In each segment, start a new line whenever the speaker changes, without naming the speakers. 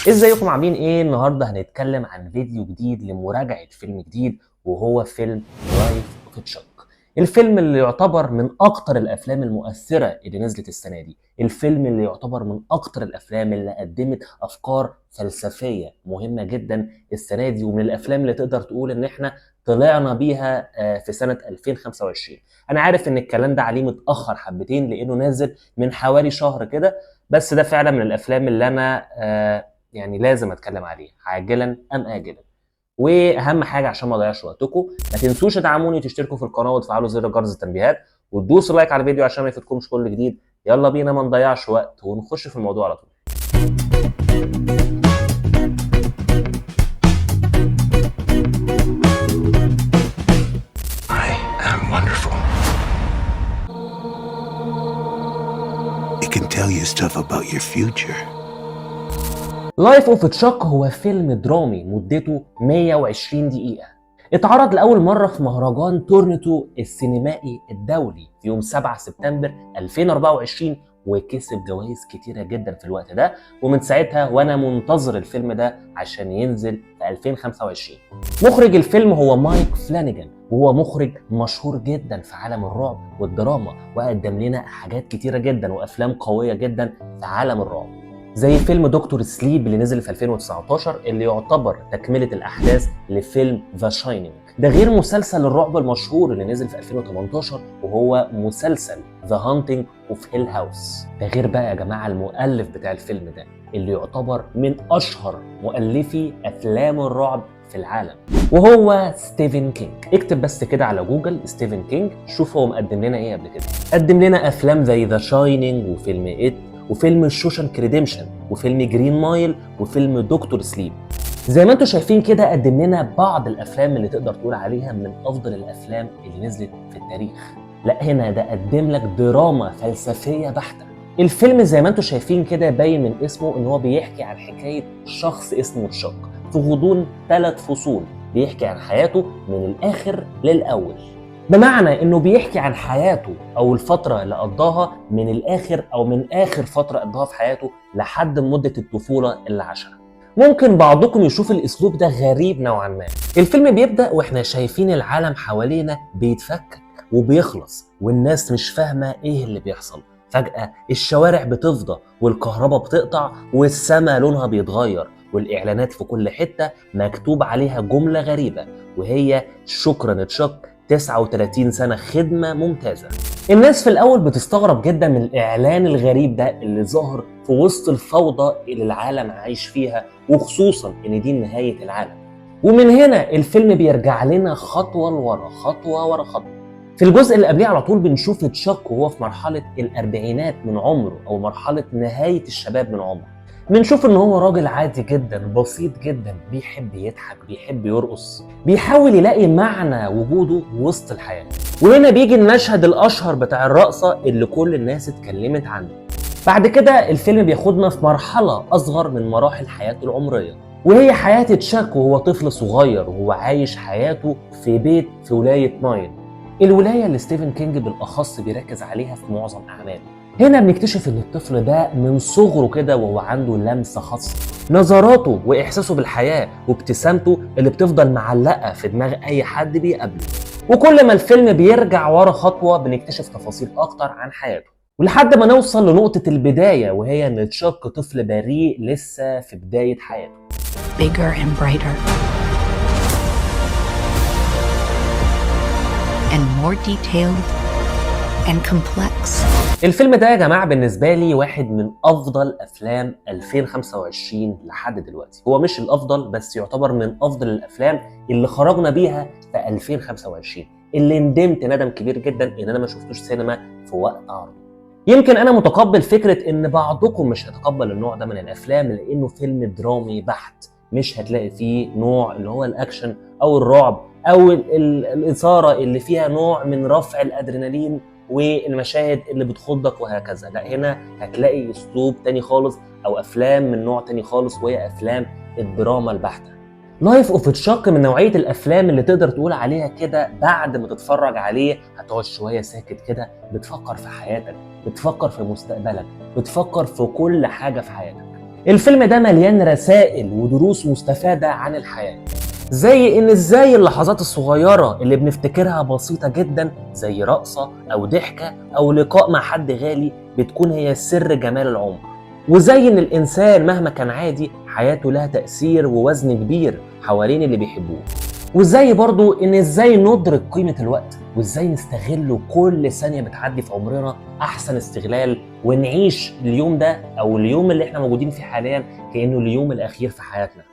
ازيكم عاملين ايه؟ النهارده هنتكلم عن فيديو جديد لمراجعة فيلم جديد، وهو فيلم لايف اوف تشاك. الفيلم اللي يعتبر من اكتر الافلام المؤثرة اللي نزلت السنة دي، الفيلم اللي يعتبر من اكتر الافلام اللي قدمت افكار فلسفية مهمة جدا السنة دي، ومن الافلام اللي تقدر تقول ان احنا طلعنا بيها في سنة 2025. انا عارف ان الكلام ده عليه متأخر حبتين لانه نازل من حوالي شهر كده، بس ده فعلا من الافلام اللي انا يعني لازم اتكلم عليه عاجلا ام اجلا. واهم حاجه عشان ما اضيعش وقتكم، ما تنسوش تدعموني وتشتركوا في القناه وتفعلوا زر جرس التنبيهات وتدوسوا لايك على الفيديو عشان ما يفوتكمش كل جديد. يلا بينا ما نضيعش وقت ونخش في الموضوع على طول.
I am wonderful. It can tell you stuff about your future.
لايف اوف تشاك هو فيلم درامي مدته 120 دقيقة. اتعرض لأول مرة في مهرجان تورنتو السينمائي الدولي في يوم 7 سبتمبر 2024، وكسب جوائز كتيرة جدا في الوقت ده، ومن ساعتها وانا منتظر الفيلم ده عشان ينزل في 2025. مخرج الفيلم هو مايك فلانيجان، وهو مخرج مشهور جدا في عالم الرعب والدراما، وقدم لنا حاجات كتيرة جدا وافلام قوية جدا في عالم الرعب، زي فيلم دكتور سليب اللي نزل في 2019، اللي يعتبر تكملة الأحداث لفيلم ذا شاينينج. ده غير مسلسل الرعب المشهور اللي نزل في 2018، وهو مسلسل ذا هانتنج اوف هيل هاوس. ده غير بقى يا جماعة المؤلف بتاع الفيلم ده، اللي يعتبر من أشهر مؤلفي أفلام الرعب في العالم، وهو ستيفن كينج. اكتب بس كده على جوجل ستيفن كينج، شوف هو مقدم لنا ايه قبل كده. قدم لنا افلام زي ذا شاينينج، وفيلم إيت، وفيلم الشوشانك ريديمشن، وفيلم جرين مايل، وفيلم دكتور سليب. زي ما انتم شايفين كده قدم لنا بعض الافلام اللي تقدر تقول عليها من افضل الافلام اللي نزلت في التاريخ. لا هنا ده قدم لك دراما فلسفيه بحته. الفيلم زي ما انتم شايفين كده باين من اسمه ان هو بيحكي عن حكايه شخص اسمه تشاك في غضون 3 فصول، بيحكي عن حياته من الاخر للاول. بمعنى انه بيحكي عن حياته او الفترة اللي قضاها من الاخر، او من اخر فترة قضاها في حياته لحد مدة الطفولة اللي عاشها. ممكن بعضكم يشوف الاسلوب ده غريب نوعا ما. الفيلم بيبدأ واحنا شايفين العالم حوالينا بيتفكك وبيخلص، والناس مش فاهمة ايه اللي بيحصل. فجأة الشوارع بتفضى والكهرباء بتقطع والسماء لونها بيتغير، والاعلانات في كل حتة مكتوب عليها جملة غريبة، وهي شكرا تشاك، 39 سنة خدمة ممتازة. الناس في الأول بتستغرب جدا من الإعلان الغريب ده اللي ظهر في وسط الفوضى اللي العالم عايش فيها، وخصوصا إن دي نهاية العالم. ومن هنا الفيلم بيرجع لنا خطوة لورا، خطوة ورا خطوة. في الجزء اللي قبليه على طول بنشوف تشاك وهو في مرحلة الأربعينات من عمره، أو مرحلة نهاية الشباب من عمره. بنشوف ان هو راجل عادي جدا، بسيط جدا، بيحب يضحك، بيحب يرقص، بيحاول يلاقي معنى وجوده وسط الحياة. وهنا بيجي المشهد الاشهر بتاع الرقصة اللي كل الناس اتكلمت عنه. بعد كده الفيلم بياخدنا في مرحلة اصغر من مراحل حياته العمرية، وهي حياة تشاك وهو طفل صغير، وهو عايش حياته في بيت في ولاية ناين، الولاية اللي ستيفن كينج بالاخص بيركز عليها في معظم اعماله. هنا بنكتشف ان الطفل ده من صغره كده وهو عنده لمسة خاصة، نظراته واحساسه بالحياة وابتسامته اللي بتفضل معلقة في دماغ اي حد بيقابله. وكل ما الفيلم بيرجع ورا خطوة بنكتشف تفاصيل اكتر عن حياته، ولحد ما نوصل لنقطة البداية، وهي ان تشاك طفل بريء لسه في بداية حياته.
Bigger and brighter and more detailed and complex.
الفيلم ده يا جماعة بالنسبة لي واحد من أفضل أفلام 2025 لحد دلوقتي. هو مش الأفضل بس يعتبر من أفضل الأفلام اللي خرجنا بيها في 2025، اللي ندمت ندم كبير جدا إن أنا ما شفتوش سينما في وقت عرضه. يمكن أنا متقبل فكرة إن بعضكم مش هتقبل النوع ده من الأفلام لأنه فيلم درامي بحت، مش هتلاقي فيه نوع اللي هو الأكشن أو الرعب أو الإثارة اللي فيها نوع من رفع الأدرينالين والمشاهد اللي بتخضك وهكذا. لا هنا هتلاقي اسلوب تاني خالص، او افلام من نوع تاني خالص، وهي افلام الدراما البحتة. لايف اوف تشاك من نوعية الافلام اللي تقدر تقول عليها كده بعد ما تتفرج عليه هتقعد شوية ساكت كده، بتفكر في حياتك، بتفكر في مستقبلك، بتفكر في كل حاجة في حياتك. الفيلم ده مليان رسائل ودروس مستفادة عن الحياة، زي ان ازاي اللحظات الصغيرة اللي بنفتكرها بسيطة جدا زي رقصة او ضحكة او لقاء مع حد غالي بتكون هي سر جمال العمر، وزي ان الانسان مهما كان عادي حياته لها تأثير ووزن كبير حوالين اللي بيحبوه، وازاي برضو ان ازاي ندرك قيمة الوقت وازاي نستغل كل ثانية بتعدي في عمرنا احسن استغلال، ونعيش اليوم ده او اليوم اللي احنا موجودين فيه حاليا كأنه اليوم الاخير في حياتنا،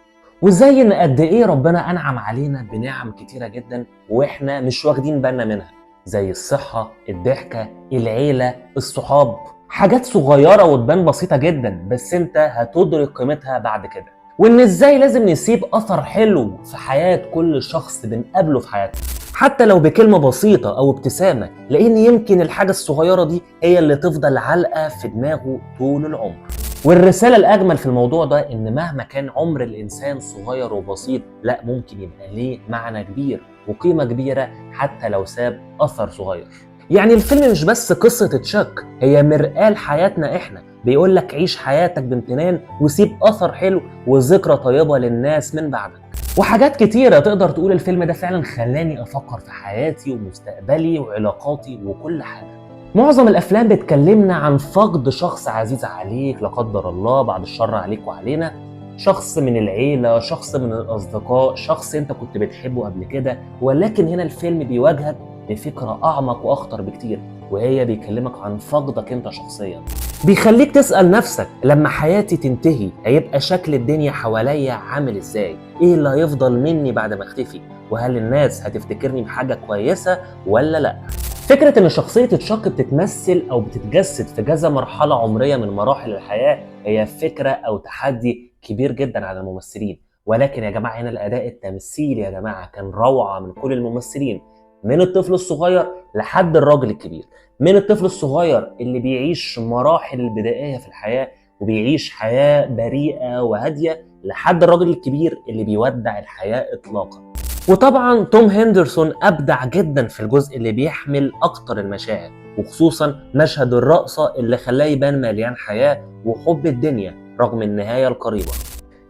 وازاي ان قد ايه ربنا انعم علينا بنعم كتيرة جدا واحنا مش واخدين بالنا منها، زي الصحة، الضحكة، العيلة، الصحاب، حاجات صغيرة وتبان بسيطة جدا بس انت هتدرك قيمتها بعد كده، وان ازاي لازم نسيب اثر حلو في حياة كل شخص بنقابله في حياتنا حتى لو بكلمة بسيطة او ابتسامة، لان يمكن الحاجة الصغيرة دي هي اللي تفضل علقة في دماغه طول العمر. والرسالة الأجمل في الموضوع ده إن مهما كان عمر الإنسان صغير وبسيط، لا ممكن يبقى ليه معنى كبير وقيمة كبيرة حتى لو ساب أثر صغير. يعني الفيلم مش بس قصة تشاك، هي مرآة لحياتنا إحنا، بيقول لك عيش حياتك بامتنان وسيب أثر حلو وذكرى طيبة للناس من بعدك. وحاجات كتيرة تقدر تقول الفيلم ده فعلا خلاني أفكر في حياتي ومستقبلي وعلاقاتي وكل حاجة. معظم الافلام بتكلمنا عن فقد شخص عزيز عليك لا قدر الله، بعد الشر عليك وعلينا، شخص من العيله، شخص من الاصدقاء، شخص انت كنت بتحبه قبل كده، ولكن هنا الفيلم بيواجهك بفكره اعمق واخطر بكتير، وهي بيكلمك عن فقدك انت شخصيا. بيخليك تسال نفسك لما حياتي تنتهي هيبقى شكل الدنيا حواليا عامل ازاي؟ ايه اللي هيفضل مني بعد ما اختفي؟ وهل الناس هتفتكرني بحاجه كويسه ولا لا؟ فكرة إن شخصية تشاك بتتمثل أو بتتجسد في كذا مرحلة عمرية من مراحل الحياة هي فكرة أو تحدي كبير جدا على الممثلين، ولكن يا جماعة هنا الأداء التمثيلي يا جماعة كان روعة من كل الممثلين، من الطفل الصغير لحد الراجل الكبير، من الطفل الصغير اللي بيعيش مراحل البدائية في الحياة وبيعيش حياة بريئة وهادية لحد الراجل الكبير اللي بيودع الحياة إطلاقا. وطبعا توم هندرسون أبدع جدا في الجزء اللي بيحمل أكتر المشاعر، وخصوصا مشهد الرقصة اللي خلاه يبان مليان حياة وحب الدنيا رغم النهاية القريبة.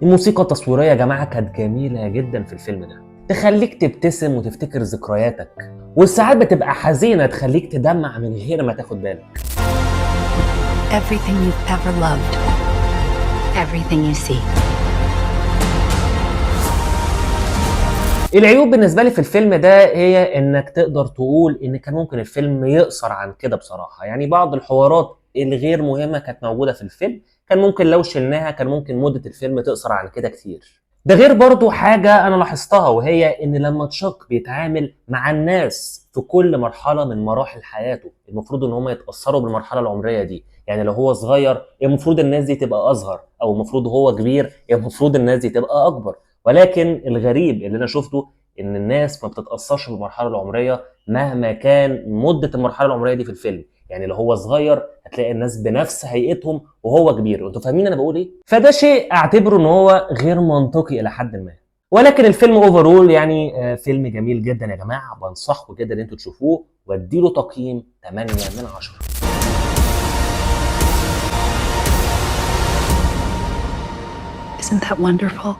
الموسيقى التصويرية يا جماعة كانت جميلة جدا في الفيلم ده، تخليك تبتسم وتفتكر ذكرياتك، والساعات بتبقى حزينة تخليك تدمع من غير ما تاخد بالك.
Everything you've ever loved, everything you see.
العيوب بالنسبة لي في الفيلم ده هي انك تقدر تقول ان كان ممكن الفيلم يقصر عن كده بصراحة، يعني بعض الحوارات الغير مهمة كانت موجودة في الفيلم كان ممكن لو شلناها كان ممكن مدة الفيلم تقصر عن كده كتير. ده غير برضو حاجة انا لاحظتها، وهي ان لما تشاك بيتعامل مع الناس في كل مرحلة من مراحل حياته المفروض ان هم يتأثروا بالمرحلة العمرية دي، يعني لو هو صغير المفروض الناس دي تبقى اصغر، او المفروض هو كبير المفروض الناس دي تبقى اكبر، ولكن الغريب اللي انا شفته ان الناس ما بتتأثرش بالمرحلة العمرية مهما كان مدة المرحلة العمرية دي في الفيلم، يعني لو هو صغير هتلاقي الناس بنفس هيئتهم وهو كبير، انتوا فاهمين انا بقول ايه؟ فده شيء اعتبره ان هو غير منطقي الى حد ما، ولكن الفيلم اوفرول يعني فيلم جميل جدا يا جماعة، بنصحكم جدا ان انتوا تشوفوه واديله تقييم 8 من 10.
Isn't that wonderful?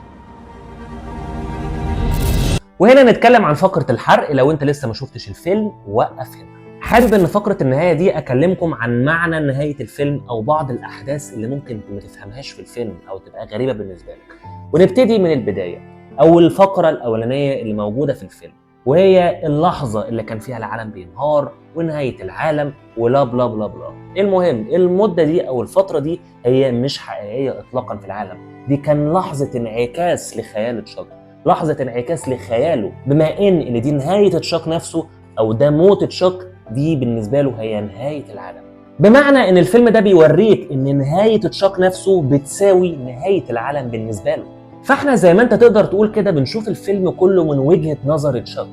وهنا نتكلم عن فقرة الحرق، لو انت لسه ما شفتش الفيلم وقف هنا. حابب ان فقرة النهاية دي اكلمكم عن معنى نهاية الفيلم او بعض الاحداث اللي ممكن ما تفهمهاش في الفيلم او تبقى غريبة بالنسبة لك، ونبتدي من البداية او الفقرة الاولانية اللي موجودة في الفيلم، وهي اللحظة اللي كان فيها العالم بينهار ونهاية العالم ولا بلا بلا بلا. المهم المدة دي او الفترة دي هي مش حقيقية اطلاقا في العالم، دي كان لحظة انعكاس لخيال تشاك، لحظة انعكاس لخياله، بما ان دي نهاية تشاك نفسه او ده موت تشاك، دي بالنسبة له هي نهاية العالم، بمعنى ان الفيلم ده بيوريك ان نهاية تشاك نفسه بتساوي نهاية العالم بالنسبة له. فاحنا زي ما انت تقدر تقول كده بنشوف الفيلم كله من وجهة نظر تشاك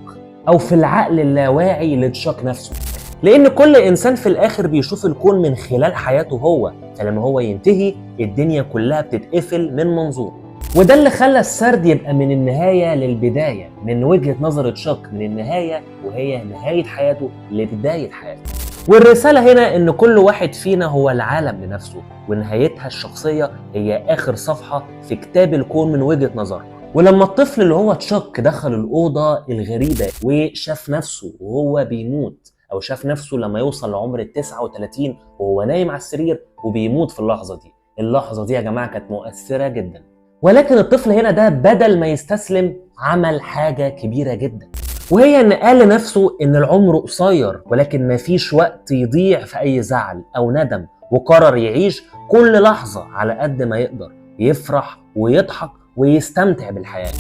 او في العقل اللاواعي لتشاك نفسه، لان كل انسان في الاخر بيشوف الكون من خلال حياته هو، فلما هو ينتهي الدنيا كلها بتتقفل من منظوره. وده اللي خلى السرد يبقى من النهاية للبداية، من وجهة نظر تشاك من النهاية وهي نهاية حياته لبداية حياته. والرسالة هنا إن كل واحد فينا هو العالم لنفسه، ونهايتها الشخصية هي آخر صفحة في كتاب الكون من وجهة نظرنا. ولما الطفل اللي هو تشاك دخل الأوضة الغريبة وشاف نفسه وهو بيموت، أو شاف نفسه لما يوصل لعمر 39 وهو نايم على السرير وبيموت في اللحظة دي، اللحظة دي يا جماعة كانت مؤثرة جدا. ولكن الطفل هنا ده بدل ما يستسلم عمل حاجة كبيرة جدا، وهي ان قال لنفسه ان العمر قصير ولكن مفيش وقت يضيع في اي زعل او ندم، وقرر يعيش كل لحظة على قد ما يقدر، يفرح ويضحك ويستمتع بالحياة.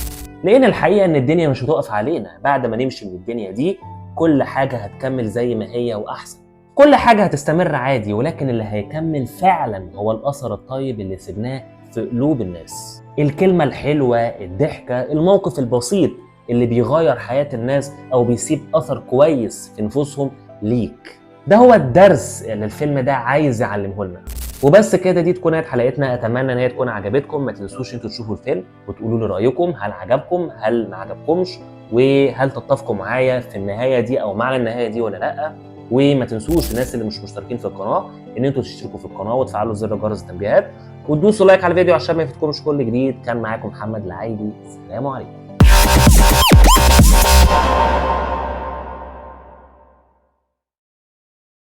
لان الحقيقة ان الدنيا مش هتقف علينا، بعد ما نمشي من الدنيا دي كل حاجة هتكمل زي ما هي واحسن، كل حاجة هتستمر عادي، ولكن اللي هيكمل فعلا هو الاثر الطيب اللي سبناه في قلوب الناس، الكلمة الحلوة، الضحكة، الموقف البسيط اللي بيغير حياة الناس أو بيسيب أثر كويس في نفوسهم ليك. ده هو الدرس اللي الفيلم ده عايز يعلمه لنا. وبس كده، دي تكون حلقتنا. أتمنى إن هي تكون عجبتكم. ما تنسوش انتوا تشوفوا الفيلم وتقولوا لي رأيكم، هل عجبكم هل ما عجبكمش، وهل تتفقوا معايا في النهاية دي أو معنى النهاية دي ولا لأ. وما تنسوش الناس اللي مش مشتركين في القناة ان انتوا تشتركوا في القناة وتفعلوا زر جرس التنبيهات وتدوسوا لايك على الفيديو عشان ما يفوتكمش كل جديد. كان معاكم محمد العايدي، السلام عليكم.